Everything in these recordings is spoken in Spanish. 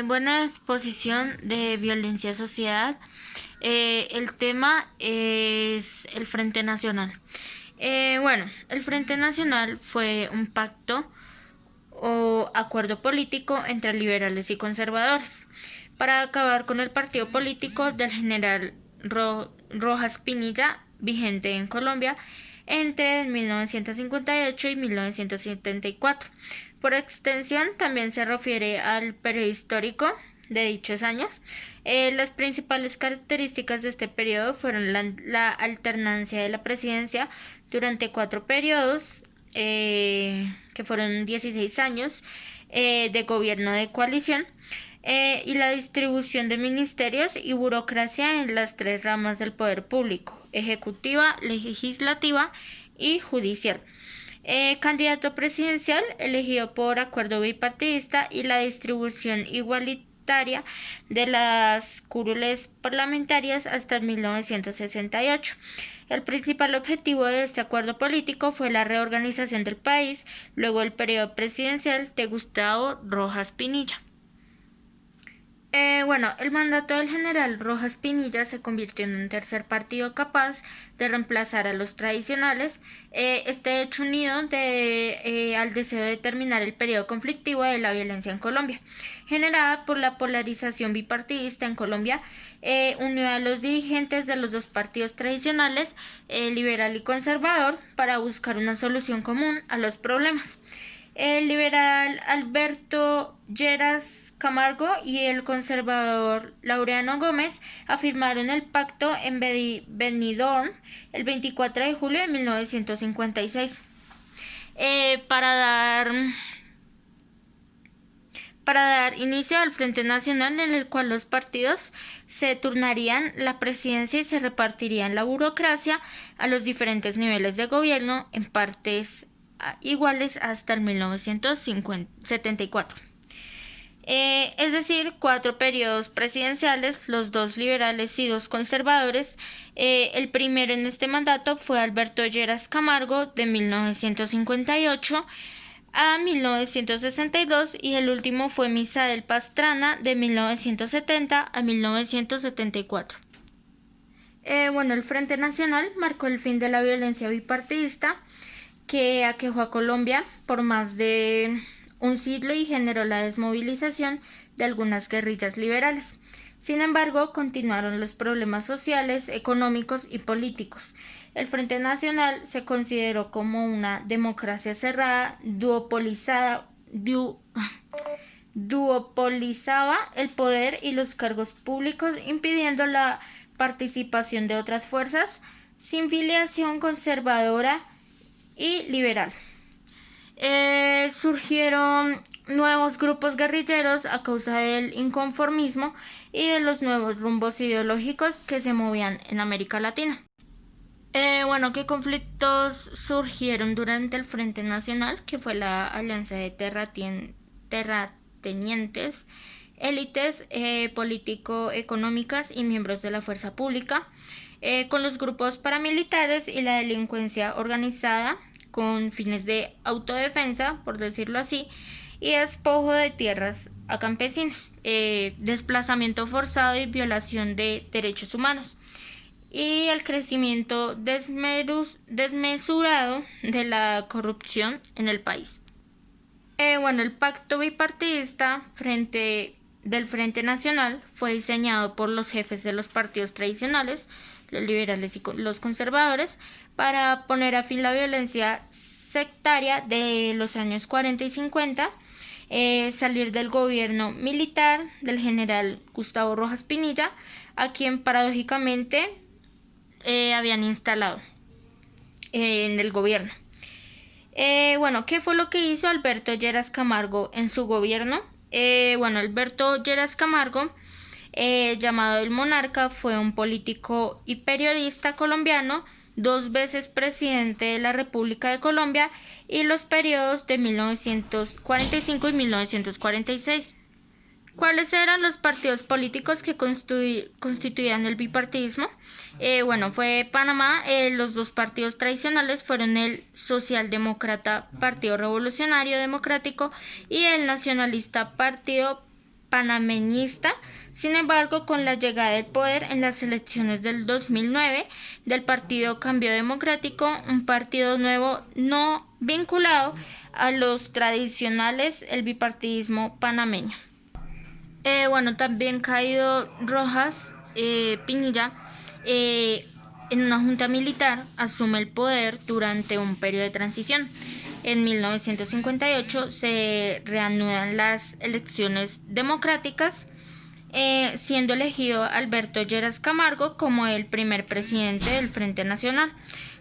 Buena exposición de violencia a sociedad. El tema es el Frente Nacional. El Frente Nacional fue un pacto o acuerdo político entre liberales y conservadores para acabar con el partido político del general Rojas Pinilla vigente en Colombia entre 1958 y 1974. Por extensión, también se refiere al periodo histórico de dichos años. Las principales características de este periodo fueron la alternancia de la presidencia durante 4 periodos, que fueron 16 años de gobierno de coalición, y la distribución de ministerios y burocracia en las 3 ramas del poder público: ejecutiva, legislativa y judicial. Candidato presidencial elegido por acuerdo bipartidista y la distribución igualitaria de las curules parlamentarias hasta 1968. El principal objetivo de este acuerdo político fue la reorganización del país luego del periodo presidencial de Gustavo Rojas Pinilla. El mandato del general Rojas Pinilla se convirtió en un tercer partido capaz de reemplazar a los tradicionales, este hecho unido al deseo de terminar el periodo conflictivo de la violencia en Colombia, generada por la polarización bipartidista en Colombia, unió a los dirigentes de los dos partidos tradicionales, liberal y conservador, para buscar una solución común a los problemas. El liberal Alberto Lleras Camargo y el conservador Laureano Gómez afirmaron el pacto en Benidorm el 24 de julio de 1956. Para dar inicio al Frente Nacional, en el cual los partidos se turnarían la presidencia y se repartirían la burocracia a los diferentes niveles de gobierno en partes iguales hasta el 1974. Es decir, 4 periodos presidenciales, los 2 liberales y 2 conservadores. El primero en este mandato fue Alberto Lleras Camargo, de 1958 a 1962, y el último fue Misael Pastrana, de 1970 a 1974. El Frente Nacional marcó el fin de la violencia bipartidista que aquejó a Colombia por más de un siglo y generó la desmovilización de algunas guerrillas liberales. Sin embargo, continuaron los problemas sociales, económicos y políticos. El Frente Nacional se consideró como una democracia cerrada, duopolizaba el poder y los cargos públicos, impidiendo la participación de otras fuerzas sin filiación conservadora y liberal. Surgieron nuevos grupos guerrilleros a causa del inconformismo y de los nuevos rumbos ideológicos que se movían en América Latina. ¿Qué conflictos surgieron durante el Frente Nacional? Que fue la alianza de terratenientes, élites político-económicas y miembros de la fuerza pública, con los grupos paramilitares y la delincuencia organizada con fines de autodefensa, por decirlo así, y despojo de tierras a campesinos, desplazamiento forzado y violación de derechos humanos, y el crecimiento desmesurado de la corrupción en el país. El pacto bipartidista del Frente Nacional fue diseñado por los jefes de los partidos tradicionales, los liberales y los conservadores, para poner a fin la violencia sectaria de los años 40 y 50, salir del gobierno militar del general Gustavo Rojas Pinilla, a quien paradójicamente habían instalado en el gobierno. ¿Qué fue lo que hizo Alberto Lleras Camargo en su gobierno? Alberto Lleras Camargo, llamado el Monarca, fue un político y periodista colombiano, 2 veces presidente de la República de Colombia y los periodos de 1945 y 1946. ¿Cuáles eran los partidos políticos que constituían el bipartidismo? Fue Panamá. Los 2 partidos tradicionales fueron el Socialdemócrata Partido Revolucionario Democrático y el Nacionalista Partido panameñista. Sin embargo, con la llegada del poder en las elecciones del 2009 del Partido Cambio Democrático, un partido nuevo no vinculado a los tradicionales, el bipartidismo panameño. También Caído Rojas Pinilla, en una junta militar, asume el poder durante un periodo de transición. En 1958 se reanudan las elecciones democráticas, siendo elegido Alberto Lleras Camargo como el primer presidente del Frente Nacional.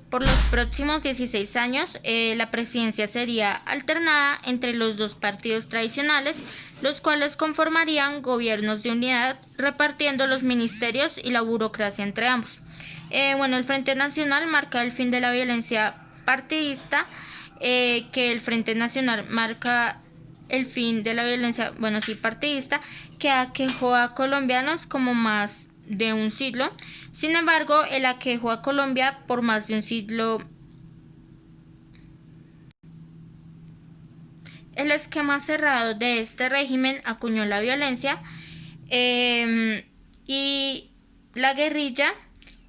Por los próximos 16 años, la presidencia sería alternada entre los dos partidos tradicionales, los cuales conformarían gobiernos de unidad, repartiendo los ministerios y la burocracia entre ambos. El Frente Nacional marca el fin de la violencia partidista, que el Frente Nacional marca el fin de la violencia, partidista, que aquejó a colombianos como más de un siglo. Sin embargo, el aquejó a Colombia por más de un siglo. El esquema cerrado de este régimen acuñó la violencia y la guerrilla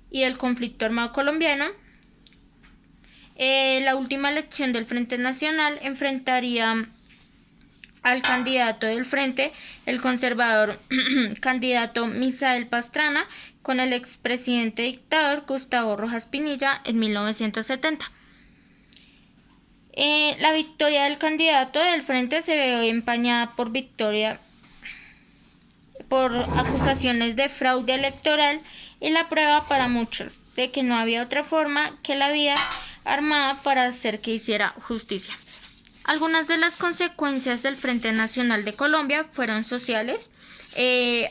y el conflicto armado colombiano. La última elección del Frente Nacional enfrentaría al candidato del Frente, el conservador candidato Misael Pastrana, con el expresidente dictador Gustavo Rojas Pinilla en 1970. La victoria del candidato del Frente se vio empañada por acusaciones de fraude electoral y la prueba para muchos de que no había otra forma que la vía armada para hacer que hiciera justicia. Algunas de las consecuencias del Frente Nacional de Colombia fueron sociales: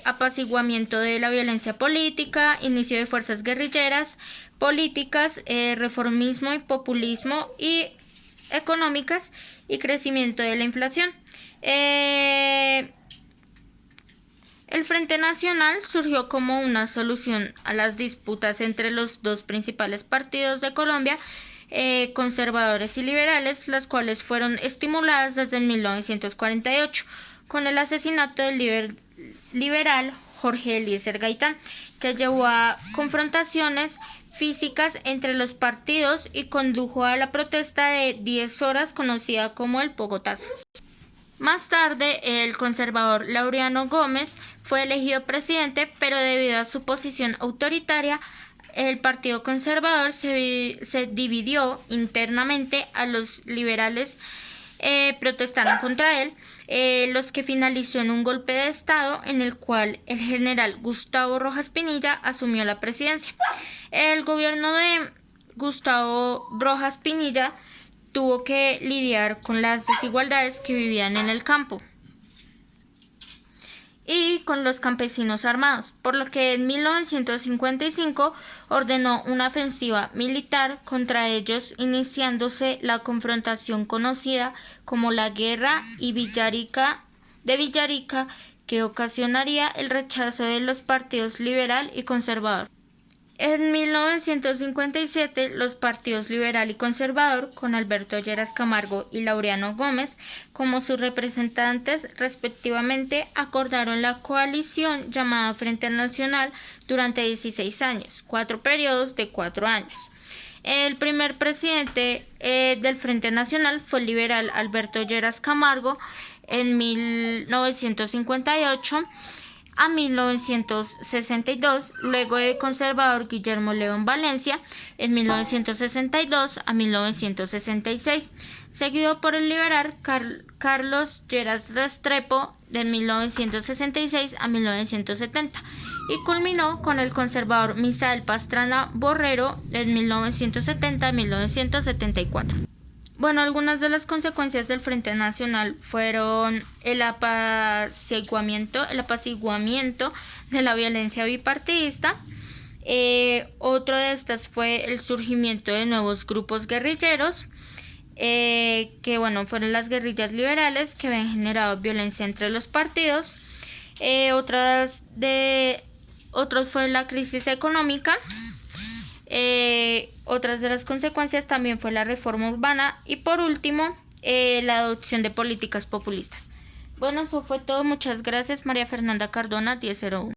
apaciguamiento de la violencia política, inicio de fuerzas guerrilleras políticas, reformismo y populismo, y económicas, y crecimiento de la inflación. El Frente Nacional surgió como una solución a las disputas entre los dos principales partidos de Colombia, conservadores y liberales, las cuales fueron estimuladas desde 1948 con el asesinato del liberal Jorge Eliezer Gaitán, que llevó a confrontaciones físicas entre los partidos y condujo a la protesta de 10 horas conocida como el Pogotazo. Más tarde, el conservador Laureano Gómez fue elegido presidente, pero debido a su posición autoritaria, el Partido Conservador se dividió internamente. A los liberales protestaron contra él, los que finalizó en un golpe de Estado en el cual el general Gustavo Rojas Pinilla asumió la presidencia. El gobierno de Gustavo Rojas Pinilla tuvo que lidiar con las desigualdades que vivían en el campo y con los campesinos armados, por lo que en 1955 ordenó una ofensiva militar contra ellos, iniciándose la confrontación conocida como la Guerra de Villarica, que ocasionaría el rechazo de los partidos liberal y conservador. En 1957, los partidos liberal y conservador, con Alberto Lleras Camargo y Laureano Gómez como sus representantes respectivamente, acordaron la coalición llamada Frente Nacional durante 16 años, 4 periodos de 4 años. El primer presidente del Frente Nacional fue el liberal Alberto Lleras Camargo en 1958 a 1962, luego de conservador Guillermo León Valencia en 1962 a 1966, seguido por el liberal Carlos Lleras Restrepo de 1966 a 1970, y culminó con el conservador Misael Pastrana Borrero de 1970 a 1974. Algunas de las consecuencias del Frente Nacional fueron el apaciguamiento de la violencia bipartidista. Otro de estas fue el surgimiento de nuevos grupos guerrilleros, fueron las guerrillas liberales, que habían generado violencia entre los partidos. Otros fue la crisis económica. Otras de las consecuencias también fue la reforma urbana y, por último, la adopción de políticas populistas. Bueno, eso fue todo. Muchas gracias, María Fernanda Cardona, 1001.